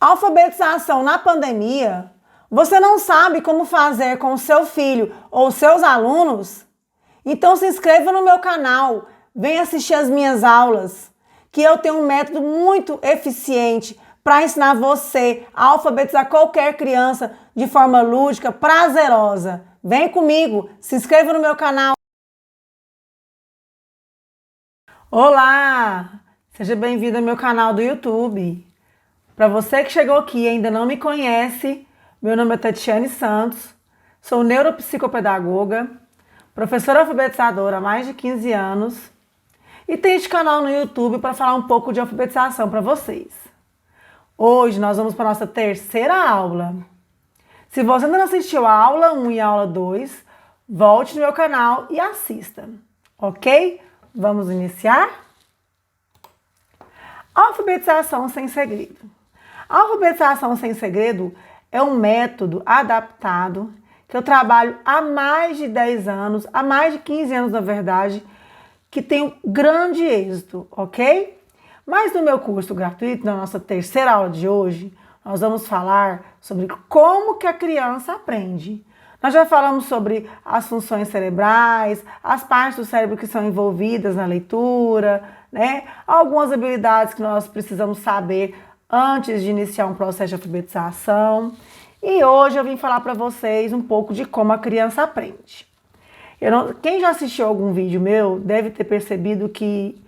Alfabetização na pandemia? Você não sabe como fazer com o seu filho ou seus alunos? Então se inscreva no meu canal, venha assistir as minhas aulas, que eu tenho um método muito eficiente para ensinar você a alfabetizar qualquer criança de forma lúdica, prazerosa. Vem comigo, se inscreva no meu canal. Olá, seja bem-vindo ao meu canal do YouTube. Para você que chegou aqui e ainda não me conhece, meu nome é Tatiane Santos, sou neuropsicopedagoga, professora alfabetizadora há mais de 15 anos e tenho este canal no YouTube para falar um pouco de alfabetização para vocês. Hoje nós vamos para a nossa terceira aula. Se você ainda não assistiu a aula 1 e a aula 2, volte no meu canal e assista, ok? Vamos iniciar? Alfabetização sem segredo. A alfabetização sem segredo é um método adaptado que eu trabalho há mais de 10 anos, há mais de 15 anos na verdade, que tem um grande êxito, ok? Mas no meu curso gratuito, na nossa terceira aula de hoje, nós vamos falar sobre como que a criança aprende. Nós já falamos sobre as funções cerebrais, as partes do cérebro que são envolvidas na leitura, né? Algumas habilidades que nós precisamos saber antes de iniciar um processo de alfabetização. E hoje eu vim falar para vocês um pouco de como a criança aprende. Quem já assistiu algum vídeo meu deve ter percebido que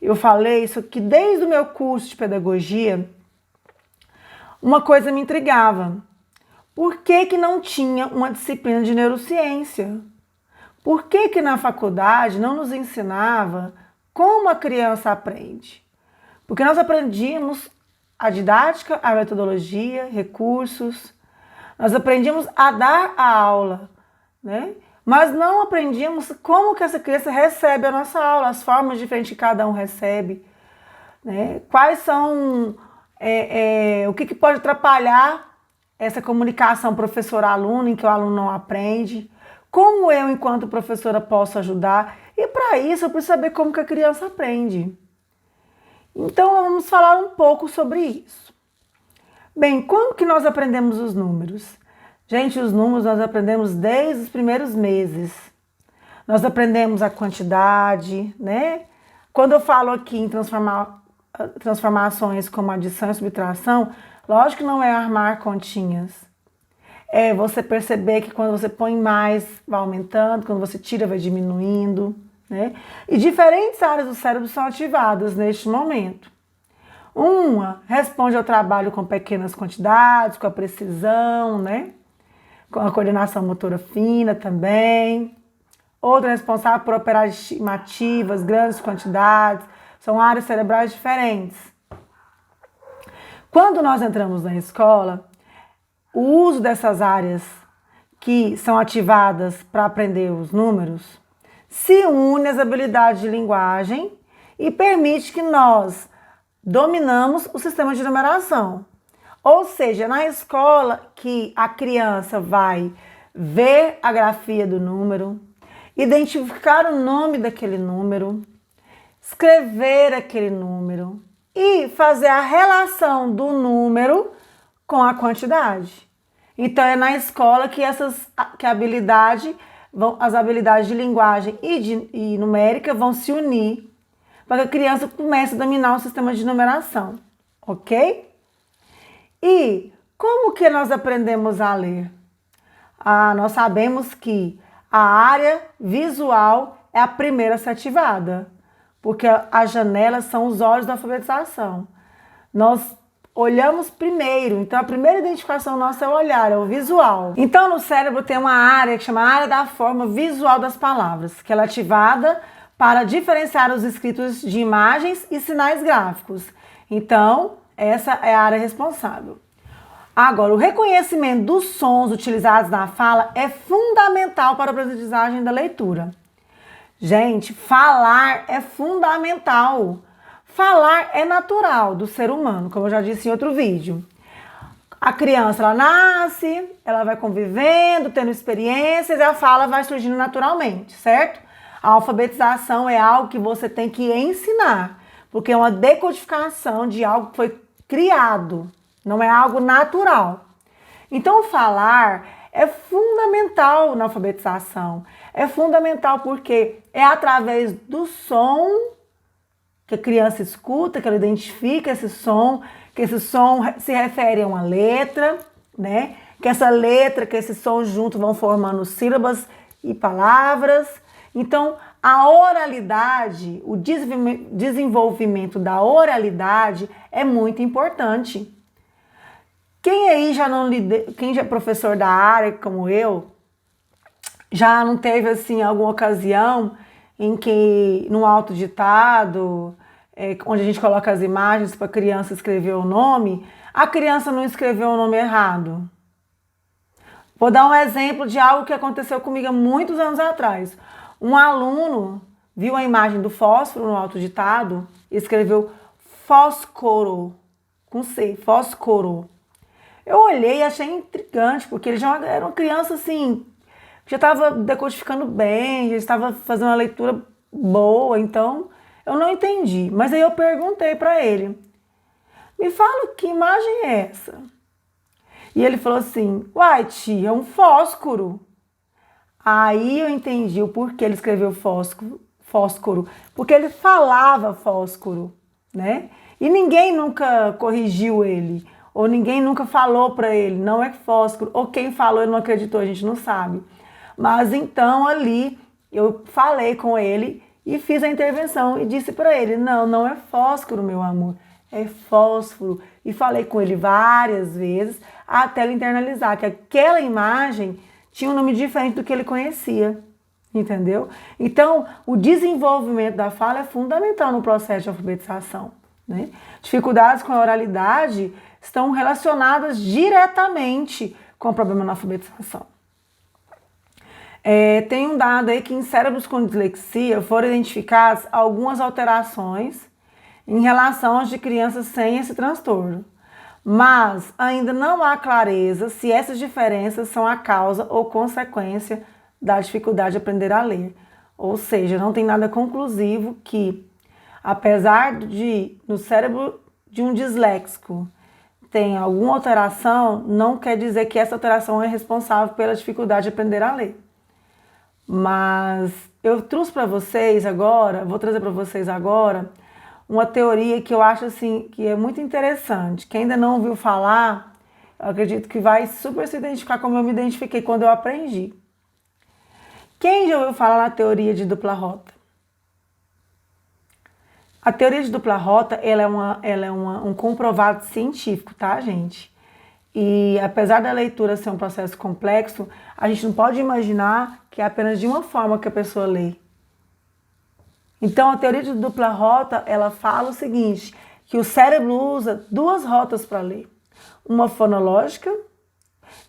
eu falei isso que desde o meu curso de pedagogia, uma coisa me intrigava. Por que que não tinha uma disciplina de neurociência? Por que que na faculdade não nos ensinava como a criança aprende? Porque nós aprendíamos a didática, a metodologia, recursos, nós aprendíamos a dar a aula, né? Mas não aprendíamos como que essa criança recebe a nossa aula, as formas diferentes que cada um recebe, né? Quais são, o que pode atrapalhar essa comunicação professor-aluno em que o aluno não aprende, como eu, enquanto professora, posso ajudar, e para isso eu preciso saber como que a criança aprende. Então vamos falar um pouco sobre isso. Bem, como que nós aprendemos os números? Gente, os números nós aprendemos desde os primeiros meses. Nós aprendemos a quantidade, né? Quando eu falo aqui em transformações como adição e subtração, lógico que não é armar continhas. É você perceber que quando você põe mais, vai aumentando, quando você tira, vai diminuindo, né? E diferentes áreas do cérebro são ativadas neste momento. Uma responde ao trabalho com pequenas quantidades, com a precisão, né? Com a coordenação motora fina também. Outra é responsável por operar estimativas, grandes quantidades. São áreas cerebrais diferentes. Quando nós entramos na escola, o uso dessas áreas que são ativadas para aprender os números se une às habilidades de linguagem e permite que nós dominamos o sistema de numeração. Ou seja, na escola que a criança vai ver a grafia do número, identificar o nome daquele número, escrever aquele número e fazer a relação do número com a quantidade. Então é na escola que as habilidades de linguagem e numérica vão se unir para que a criança comece a dominar o sistema de numeração, ok? E como que nós aprendemos a ler? Nós sabemos que a área visual é a primeira a ser ativada, porque as janelas são os olhos da alfabetização. Nós olhamos primeiro, então a primeira identificação nossa é o olhar, é o visual. Então no cérebro tem uma área que chama área da forma visual das palavras, que ela é ativada para diferenciar os escritos de imagens e sinais gráficos. Então, essa é a área responsável. Agora, o reconhecimento dos sons utilizados na fala é fundamental para a aprendizagem da leitura. Gente, falar é fundamental. Falar é natural do ser humano, como eu já disse em outro vídeo. A criança, ela nasce, ela vai convivendo, tendo experiências e a fala vai surgindo naturalmente, certo? A alfabetização é algo que você tem que ensinar, porque é uma decodificação de algo que foi criado, não é algo natural. Então, falar é fundamental na alfabetização. É fundamental porque é através do som que a criança escuta, que ela identifica esse som, que esse som se refere a uma letra, né? Que essa letra, que esse som junto vão formando sílabas e palavras. Então, a oralidade, o desenvolvimento da oralidade é muito importante. Quem aí quem já é professor da área, como eu, já não teve assim alguma ocasião em que no autoditado, onde a gente coloca as imagens para a criança escrever o nome, a criança não escreveu o nome errado? Vou dar um exemplo de algo que aconteceu comigo há muitos anos atrás. Um aluno viu a imagem do fósforo no autoditado e escreveu fóscoro, com C, fóscoro. Eu olhei e achei intrigante, porque ele já era uma criança assim, já estava decodificando bem, já estava fazendo uma leitura boa, então eu não entendi. Mas aí eu perguntei para ele, me fala que imagem é essa? E ele falou assim, uai, tia, é um fósforo. Aí eu entendi o porquê ele escreveu fósforo, porque ele falava fósforo, né? E ninguém nunca corrigiu ele. Ou ninguém nunca falou para ele, não é fósforo. Ou quem falou, ele não acreditou, a gente não sabe. Mas então ali eu falei com ele e fiz a intervenção e disse para ele, não, não é fósforo, meu amor, é fósforo. E falei com ele várias vezes até ele internalizar que aquela imagem tinha um nome diferente do que ele conhecia. Entendeu? Então, o desenvolvimento da fala é fundamental no processo de alfabetização, né? Dificuldades com a oralidade estão relacionadas diretamente com o problema na alfabetização. Tem um dado aí que em cérebros com dislexia foram identificadas algumas alterações em relação às de crianças sem esse transtorno, mas ainda não há clareza se essas diferenças são a causa ou consequência da dificuldade de aprender a ler. Ou seja, não tem nada conclusivo que, apesar de no cérebro de um disléxico tem alguma alteração, não quer dizer que essa alteração é responsável pela dificuldade de aprender a ler. Mas eu trouxe para vocês agora, vou trazer para vocês agora, uma teoria que eu acho assim que é muito interessante. Quem ainda não ouviu falar, eu acredito que vai super se identificar como eu me identifiquei quando eu aprendi. Quem já ouviu falar na teoria de dupla rota? A teoria de dupla rota, ela é um comprovado científico, tá, gente? E apesar da leitura ser um processo complexo, a gente não pode imaginar que é apenas de uma forma que a pessoa lê. Então, a teoria de dupla rota, ela fala o seguinte, que o cérebro usa duas rotas para ler. Uma fonológica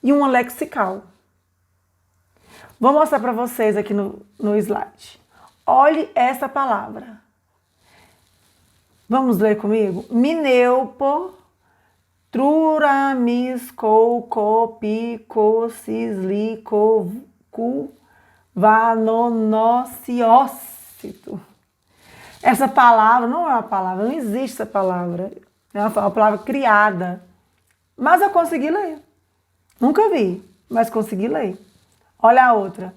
e uma lexical. Vou mostrar para vocês aqui no slide. Olhe essa palavra. Vamos ler comigo? Mineupo, truramiscou, copico, cislico, cu, vanonociócito. Essa palavra não é uma palavra, não existe essa palavra. É uma palavra criada. Mas eu consegui ler. Nunca vi, mas consegui ler. Olha a outra.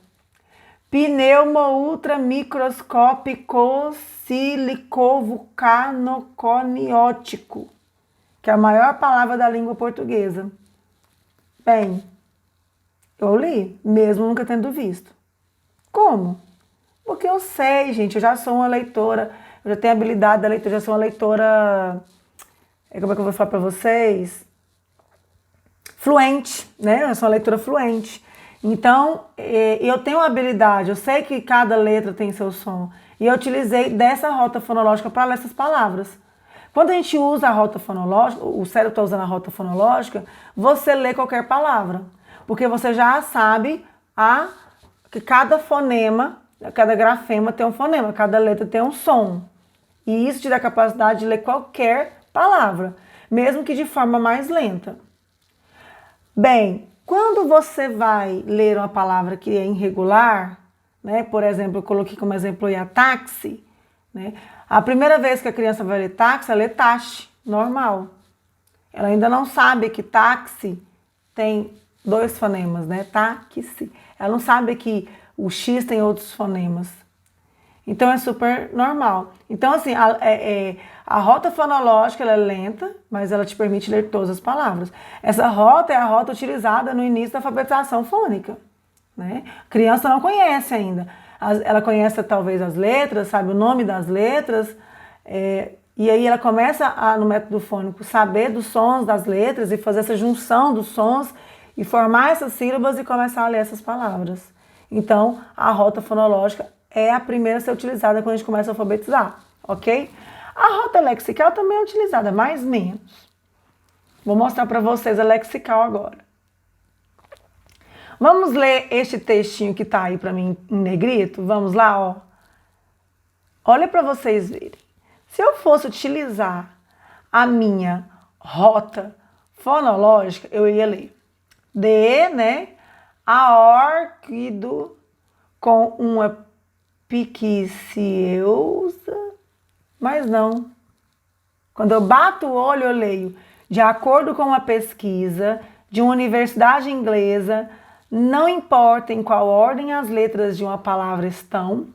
Pneuma ultramicroscópico silicovulcanoconiótico, que é a maior palavra da língua portuguesa. Bem, eu li, mesmo nunca tendo visto. Como? Porque eu sei, gente, eu já sou uma leitora, eu já tenho habilidade da leitura, eu já sou uma leitora, como é que eu vou falar para vocês? Fluente, né? Eu sou uma leitora fluente. Então, eu tenho habilidade, eu sei que cada letra tem seu som. E eu utilizei dessa rota fonológica para ler essas palavras. Quando a gente usa a rota fonológica, o cérebro está usando a rota fonológica, você lê qualquer palavra. Porque você já sabe que cada fonema, cada grafema tem um fonema, cada letra tem um som. E isso te dá a capacidade de ler qualquer palavra, mesmo que de forma mais lenta. Bem, quando você vai ler uma palavra que é irregular, né? Por exemplo, eu coloquei como exemplo aí a táxi, né? A primeira vez que a criança vai ler táxi, ela lê taxi, normal. Ela ainda não sabe que táxi tem 2 fonemas, né? Táxi. Ela não sabe que o X tem outros fonemas. Então é super normal. Então, assim, a rota fonológica ela é lenta, mas ela te permite ler todas as palavras. Essa rota é a rota utilizada no início da alfabetização fônica, né? A criança não conhece ainda. Ela conhece talvez as letras, sabe o nome das letras, e aí ela começa no método fônico saber dos sons das letras e fazer essa junção dos sons e formar essas sílabas e começar a ler essas palavras. Então, a rota fonológica é a primeira a ser utilizada quando a gente começa a alfabetizar, ok? A rota lexical também é utilizada, mais ou menos. Vou mostrar para vocês a lexical agora. Vamos ler este textinho que tá aí para mim em negrito? Vamos lá, ó. Olha para vocês verem. Se eu fosse utilizar a minha rota fonológica, eu ia ler D, né? Aórquido com uma piquiciosa, mas não. Quando eu bato o olho, eu leio. De acordo com uma pesquisa de uma universidade inglesa, não importa em qual ordem as letras de uma palavra estão,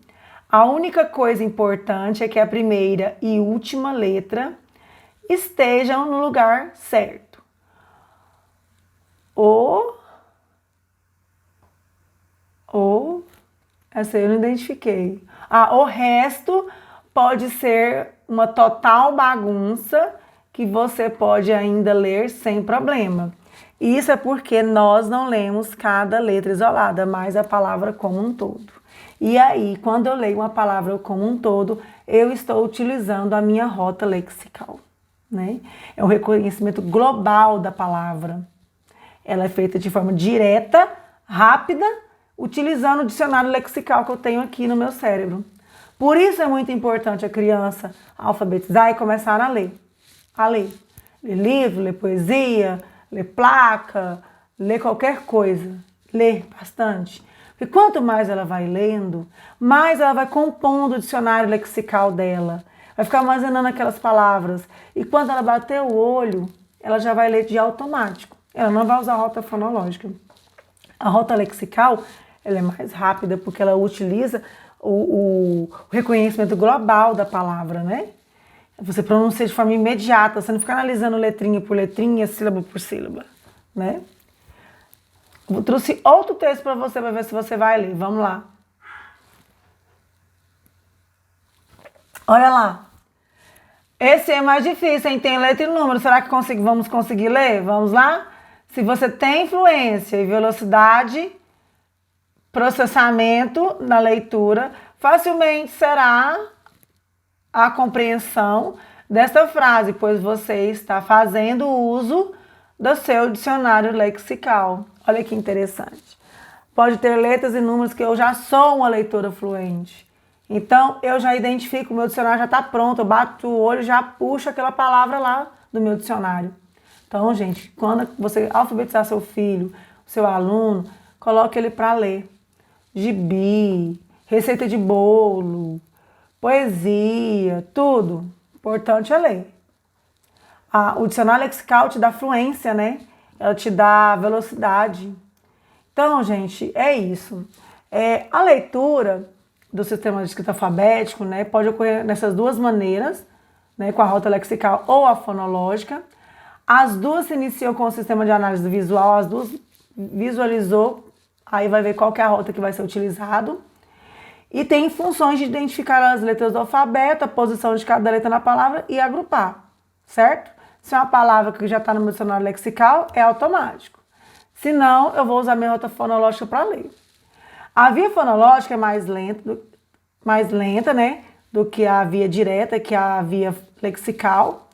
a única coisa importante é que a primeira e última letra estejam no lugar certo. Essa eu não identifiquei. O resto pode ser uma total bagunça que você pode ainda ler sem problema. Isso é porque nós não lemos cada letra isolada, mas a palavra como um todo. E aí, quando eu leio uma palavra como um todo, eu estou utilizando a minha rota lexical, né? É um reconhecimento global da palavra. Ela é feita de forma direta, rápida, utilizando o dicionário lexical que eu tenho aqui no meu cérebro. Por isso é muito importante a criança alfabetizar e começar a ler. Ler livro, ler poesia, ler placa, ler qualquer coisa. Ler bastante. Porque quanto mais ela vai lendo, mais ela vai compondo o dicionário lexical dela. Vai ficar armazenando aquelas palavras. E quando ela bater o olho, ela já vai ler de automático. Ela não vai usar a rota fonológica. A rota lexical, ela é mais rápida porque ela utiliza o reconhecimento global da palavra, né? Você pronuncia de forma imediata, você não fica analisando letrinha por letrinha, sílaba por sílaba, né? Eu trouxe outro texto para você ver se você vai ler. Vamos lá. Olha lá. Esse é mais difícil, hein? Tem letra e número. Será que vamos conseguir ler? Vamos lá? Se você tem fluência e velocidade, processamento na leitura, facilmente será a compreensão desta frase, pois você está fazendo uso do seu dicionário lexical. Olha que interessante. Pode ter letras e números que eu já sou uma leitora fluente. Então, eu já identifico, o meu dicionário já está pronto, eu bato o olho e já puxo aquela palavra lá do meu dicionário. Então, gente, quando você alfabetizar seu filho, seu aluno, coloque ele para ler. Gibi, receita de bolo, poesia, tudo. Importante é ler. O dicionário lexical te dá fluência, né? Ela te dá velocidade. Então, gente, é isso. A leitura do sistema de escrita alfabético, né, pode ocorrer nessas duas maneiras, né, com a rota lexical ou a fonológica. As duas se iniciam com o sistema de análise visual, as duas visualizou, aí vai ver qual que é a rota que vai ser utilizado. E tem funções de identificar as letras do alfabeto, a posição de cada letra na palavra e agrupar, certo? Se é uma palavra que já está no meu dicionário lexical, é automático. Se não, eu vou usar minha rota fonológica para ler. A via fonológica é mais lenta, né, do que a via direta, que é a via lexical,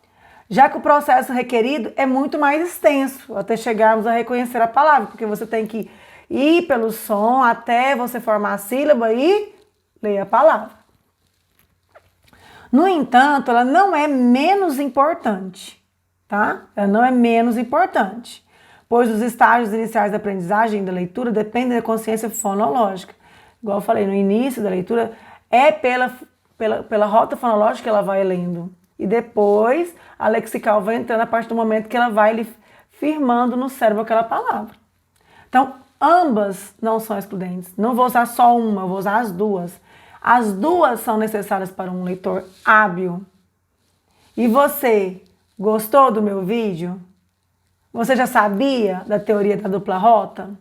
já que o processo requerido é muito mais extenso até chegarmos a reconhecer a palavra, porque você tem que ir pelo som até você formar a sílaba e ler a palavra. No entanto, ela não é menos importante, tá? Ela não é menos importante, pois os estágios iniciais da aprendizagem da leitura dependem da consciência fonológica. Igual eu falei, no início da leitura é pela rota fonológica que ela vai lendo. E depois a lexical vai entrando a partir do momento que ela vai lhe firmando no cérebro aquela palavra. Então, ambas não são excludentes. Não vou usar só uma, vou usar as duas. As duas são necessárias para um leitor hábil. E você gostou do meu vídeo? Você já sabia da teoria da dupla rota?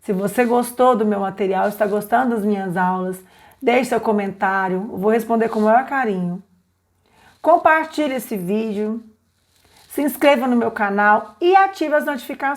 Se você gostou do meu material, está gostando das minhas aulas, deixe seu comentário, eu vou responder com o maior carinho. Compartilhe esse vídeo, se inscreva no meu canal e ative as notificações.